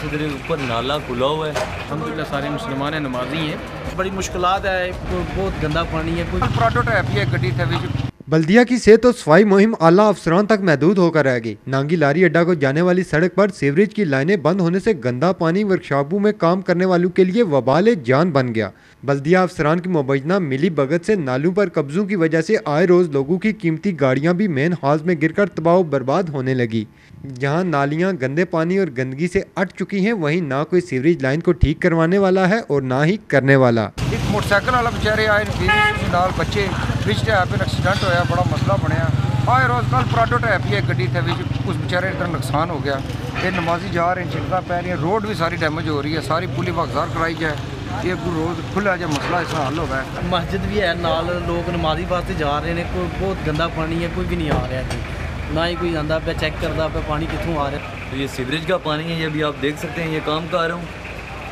से इधर ऊपर नाला खुला हुआ है। अल्हम्दुलिल्लाह सारे मुसलमान हैं, नमाजी हैं। बड़ी मुश्किलात है, बहुत गंदा पानी है। कोई प्रोटोटाइप है गड्डी थे। बल्दिया की सेहत और सफाई मुहिम आला अफसरान तक महदूद होकर रह गई। नांगी लारी अड्डा को जाने वाली सड़क पर सीवरेज की लाइनें बंद होने से गंदा पानी वर्कशॉपों में काम करने वालों के लिए वबाल जान बन गया। बल्दिया अफसरान की मुबैना मिली भगत से नालों पर कब्जों की वजह से आए रोज लोगों की कीमती गाड़ियां भी मेन हाउस में गिरकर तबाह बर्बाद होने लगी। जहां नालियां गंदे पानी और गंदगी से अट चुकी हैं, वहीं ना कोई सीवरेज लाइन को ठीक करवाने वाला है और ना ही करने वाला। एक मोटरसाइकिल वाला बेचारे आए नाल बच्चे बिच एक्सीडेंट होया, बड़ा मसला बनया। आए रोज कल प्रोटोटाइप ही गड्डी थे, कुछ बेचारे इतना नुकसान हो गया। ये नमाजी जा रहे हैं, चिंता पै रही है, रोड भी सारी डैमेज हो रही है, सारी पुली बाजार कराई जाए, ये रोड खुला जाए, मसला इसका हल होगा। मस्जिद भी है नाल, लोग नमाजी वास्ते जा रहे हैं। कोई बहुत गंदा पानी है, कोई भी नहीं आ रहा है, ना ही कोई आंदा पे चेक करता पे पानी कितों आ रहा है। तो ये सीवरेज का पानी है, ये भी आप देख सकते हैं। ये काम कर रहा हूँ,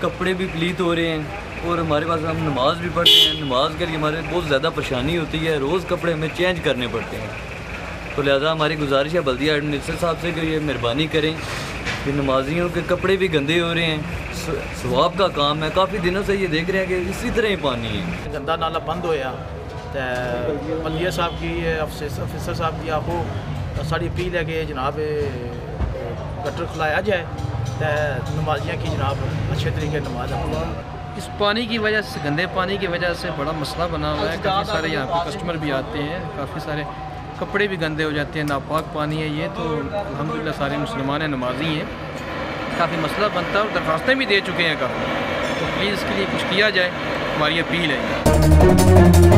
कपड़े भी प्लीत हो रहे हैं और हमारे पास हम नमाज भी पढ़ते हैं। नमाज के लिए हमारे बहुत ज़्यादा परेशानी होती है, रोज़ कपड़े हमें चेंज करने पड़ते हैं। तो लिहाजा हमारी गुजारिश है बल्दिया एडमिनिस्ट्रेटर साहब से कि ये मेहरबानी करें कि नमाजियों के कपड़े भी गंदे हो रहे हैं। सवाब का काम है, काफ़ी दिनों से ये देख रहे हैं कि इसी तरह ही पानी है। गंदा नाला बंद होया तो बल्दिया साहब की अफसर साहब की आपको साड़ी अपील है कि जनाब गटर खुलाया जाए तो नमाजियाँ की जनाब अच्छे तरीके नमाज अदा। इस पानी की वजह से, गंदे पानी की वजह से बड़ा मसला बना हुआ है। काफ़ी सारे यहाँ पे कस्टमर भी आते हैं, काफ़ी सारे कपड़े भी गंदे हो जाते हैं, नापाक पानी है ये। तो अल्हम्दुलिल्लाह सारे मुसलमान हैं, नमाजी हैं। काफ़ी मसला बनता है और दरख्वास्तें भी दे चुके हैं काफ़ी। तो प्लीज़ इसके लिए कुछ किया जाए, हमारी अपील है।